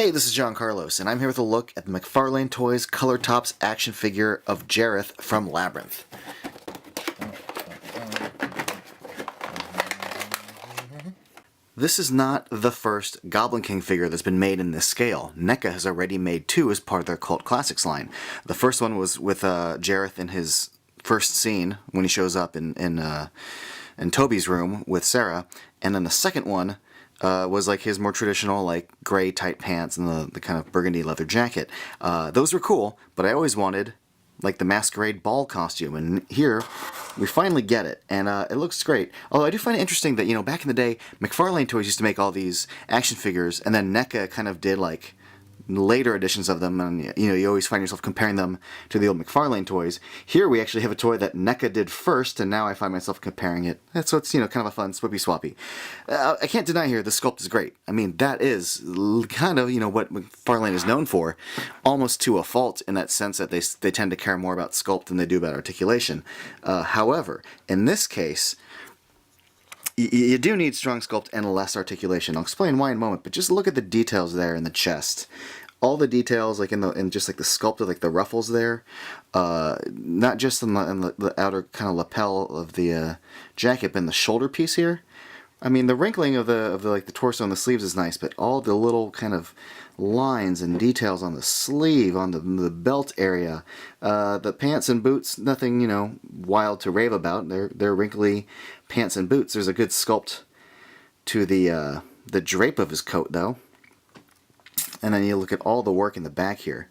Hey, this is John Carlos, and I'm here with a look at the McFarlane Toys Color Tops action figure of Jareth from Labyrinth. This is not the first Goblin King figure that's been made in this scale. NECA has already made two as part of their Cult Classics line. The first one was with Jareth in his first scene when he shows up in Toby's room with Sarah, and then the second one was like his more traditional, like gray tight pants and the kind of burgundy leather jacket. Those were cool, but I always wanted like the masquerade ball costume, and here we finally get it, and it looks great. Although I do find it interesting that, you know, back in the day, McFarlane Toys used to make all these action figures, and then NECA kind of did like later editions of them, and you know, you always find yourself comparing them to the old McFarlane toys. Here we actually have a toy that NECA did first, and now I find myself comparing it. So it's, you know, kind of a fun swappy. I can't deny here the sculpt is great. I mean, that is kind of, you know, what McFarlane is known for, almost to a fault, in that sense that they tend to care more about sculpt than they do about articulation. However, in this case, you do need strong sculpt and less articulation. I'll explain why in a moment, but just look at the details there in the chest. All the details, like in just like the sculpt of like the ruffles there, not just in the outer kind of lapel of the jacket, but in the shoulder piece here. I mean, the wrinkling of the like the torso and the sleeves is nice, but all the little kind of lines and details on the sleeve, on the belt area, the pants and boots, nothing, you know, wild to rave about. They're wrinkly pants and boots. There's a good sculpt to the drape of his coat, though. And then you look at all the work in the back here.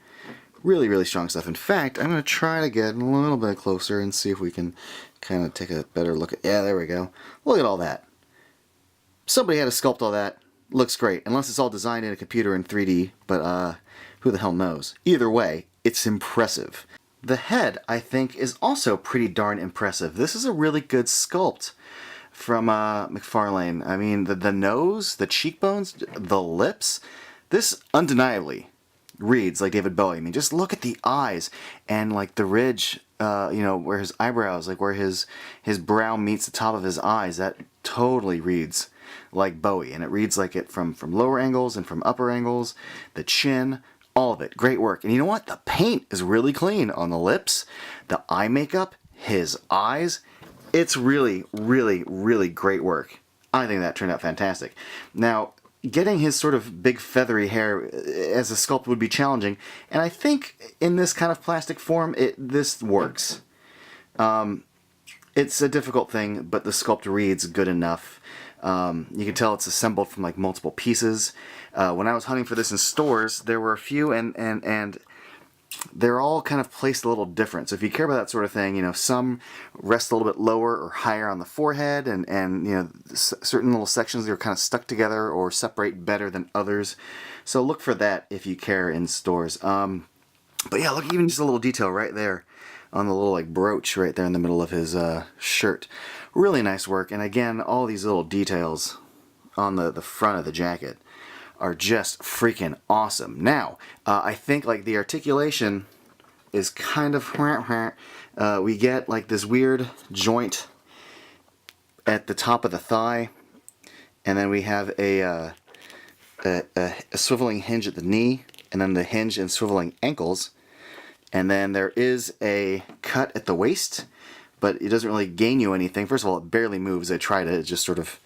Really, really strong stuff. In fact, I'm going to try to get a little bit closer and see if we can kind of take a better look at... Yeah, there we go. Look at all that. Somebody had to sculpt all that. Looks great. Unless it's all designed in a computer in 3D, but who the hell knows. Either way, it's impressive. The head, I think, is also pretty darn impressive. This is a really good sculpt from McFarlane. I mean, the nose, the cheekbones, the lips... This undeniably reads like David Bowie. I mean, just look at the eyes and like the ridge, you know, where his eyebrows, like where his brow meets the top of his eyes. That totally reads like Bowie, and it reads like it from lower angles and from upper angles. The chin, all of it, great work. And you know what? The paint is really clean on the lips, the eye makeup, his eyes. It's really, really, really great work. I think that turned out fantastic. Now, getting his sort of big feathery hair as a sculpt would be challenging, and I think in this kind of plastic form, this works. It's a difficult thing, but the sculpt reads good enough. You can tell it's assembled from like multiple pieces. When I was hunting for this in stores, there were a few, and they're all kind of placed a little different. So if you care about that sort of thing, you know, some rest a little bit lower or higher on the forehead, and you know, certain little sections are kind of stuck together or separate better than others. So look for that if you care in stores. But yeah, look, even just a little detail right there on the little like brooch right there in the middle of his shirt. Really nice work. And again, all these little details on the front of the jacket are just freaking awesome. Now, I think like the articulation is kind of we get like this weird joint at the top of the thigh, and then we have a swiveling hinge at the knee, and then the hinge and swiveling ankles, and then there is a cut at the waist, but it doesn't really gain you anything. First of all, it barely moves. I tried it, it just sort of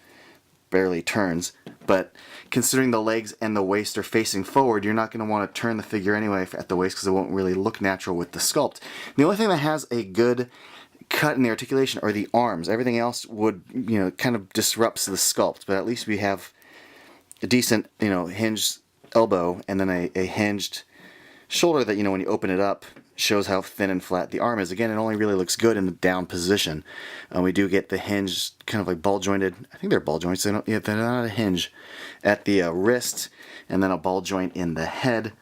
barely turns, but considering the legs and the waist are facing forward, you're not going to want to turn the figure anyway at the waist because it won't really look natural with the sculpt. The only thing that has a good cut in the articulation are the arms. Everything else would, you know, kind of disrupts the sculpt, but at least we have a decent, you know, hinged elbow and then a hinged shoulder that, you know, when you open it up, shows how thin and flat the arm is. Again, it only really looks good in the down position. We do get the hinge kind of like ball jointed. I think they're ball joints. They're not a hinge at the wrist, and then a ball joint in the head.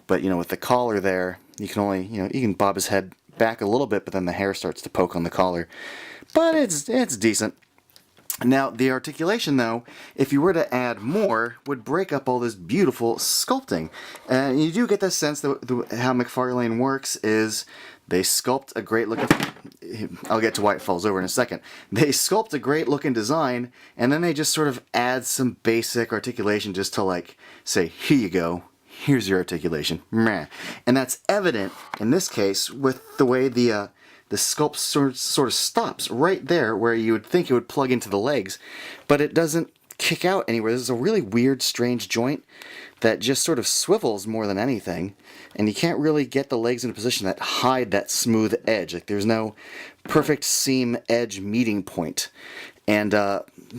But you know, with the collar there, you can only, you know, you can bob his head back a little bit, but then the hair starts to poke on the collar. But it's decent. Now, the articulation, though, if you were to add more, would break up all this beautiful sculpting. And you do get the sense that how McFarlane works is they sculpt a great looking... I'll get to why it falls over in a second. They sculpt a great looking design, and then they just sort of add some basic articulation just to, like, say, here you go. here's your articulation. Meh. And that's evident in this case with the way the sculpt sort of stops right there where you would think it would plug into the legs, but it doesn't kick out anywhere. This is a really weird, strange joint that just sort of swivels more than anything, and you can't really get the legs in a position that hide that smooth edge. Like there's no perfect seam edge meeting point. And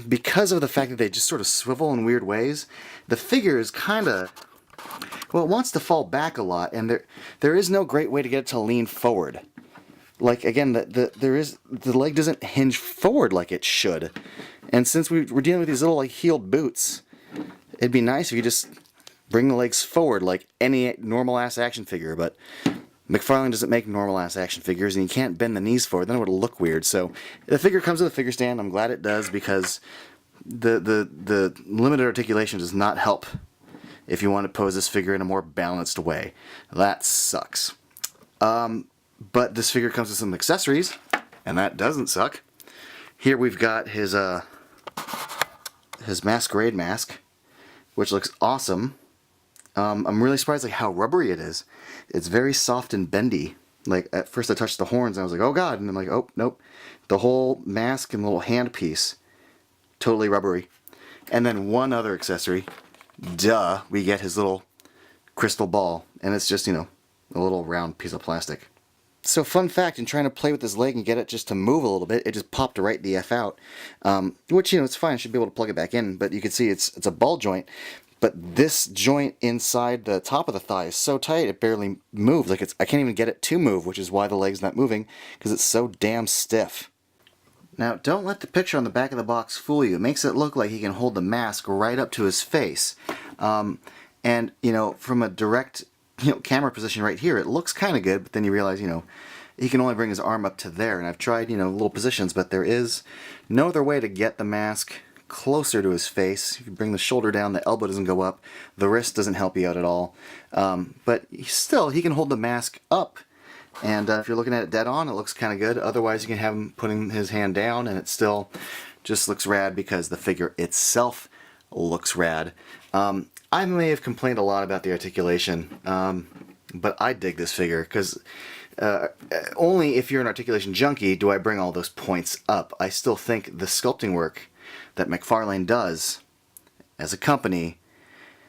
because of the fact that they just sort of swivel in weird ways, the figure is kind of, well, it wants to fall back a lot, and there is no great way to get it to lean forward. Like, again, the leg doesn't hinge forward like it should. And since we're dealing with these little, like, heeled boots, it'd be nice if you just bring the legs forward like any normal-ass action figure, but McFarlane doesn't make normal-ass action figures, and you can't bend the knees forward, then it would look weird. So the figure comes with a figure stand. I'm glad it does, because the limited articulation does not help if you want to pose this figure in a more balanced way. That sucks. But this figure comes with some accessories, and that doesn't suck. Here we've got his masquerade mask, which looks awesome. I'm really surprised like how rubbery it is. It's very soft and bendy. Like at first I touched the horns and I was like, oh god, and I'm like, oh nope. The whole mask and little handpiece, totally rubbery. And then one other accessory, duh, we get his little crystal ball, and it's just, you know, a little round piece of plastic. So fun fact, in trying to play with this leg and get it just to move a little bit, it just popped right the F out. Which, you know, it's fine, I should be able to plug it back in, but you can see it's a ball joint. But this joint inside the top of the thigh is so tight it barely moves. Like I can't even get it to move, which is why the leg's not moving, because it's so damn stiff. Now, don't let the picture on the back of the box fool you. It makes it look like he can hold the mask right up to his face. And, you know, from a direct camera position right here, it looks kind of good, but then you realize, you know, he can only bring his arm up to there. And I've tried, you know, little positions, but there is no other way to get the mask closer to his face. You can bring the shoulder down, the elbow doesn't go up, the wrist doesn't help you out at all. But still, he can hold the mask up, and if you're looking at it dead on, it looks kind of good. Otherwise, you can have him putting his hand down, and it still just looks rad because the figure itself looks rad. I may have complained a lot about the articulation, but I dig this figure because only if you're an articulation junkie do I bring all those points up. I still think the sculpting work that McFarlane does as a company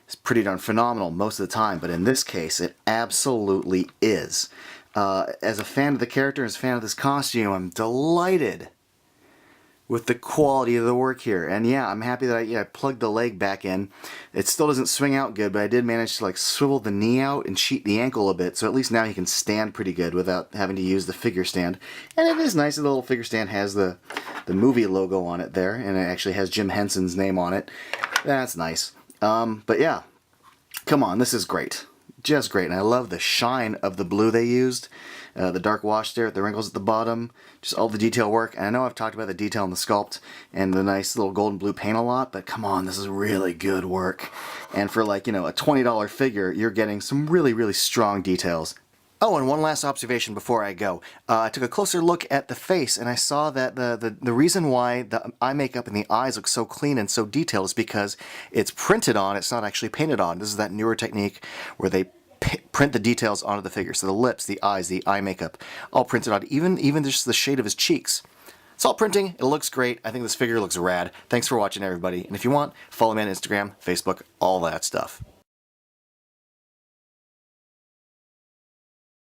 is pretty darn phenomenal most of the time, but in this case it absolutely is. As a fan of the character, as a fan of this costume, I'm delighted with the quality of the work here. And yeah, I'm happy that I plugged the leg back in. It still doesn't swing out good, but I did manage to like swivel the knee out and cheat the ankle a bit, so at least now he can stand pretty good without having to use the figure stand. And it is nice that the little figure stand has the movie logo on it there, and it actually has Jim Henson's name on it. That's nice. But yeah, come on, this is great. Just great. And I love the shine of the blue they used. The dark wash there, the wrinkles at the bottom, just all the detail work. And I know I've talked about the detail in the sculpt and the nice little golden blue paint a lot, but come on, this is really good work. And for like, you know, a $20 figure, you're getting some really, really strong details. Oh, and one last observation before I go. I took a closer look at the face, and I saw that the reason why the eye makeup and the eyes look so clean and so detailed is because it's printed on, it's not actually painted on. This is that newer technique where they print the details onto the figure. So the lips, the eyes, the eye makeup, all printed on, even just the shade of his cheeks. It's all printing, it looks great. I think this figure looks rad. Thanks for watching, everybody. And if you want, follow me on Instagram, Facebook, all that stuff.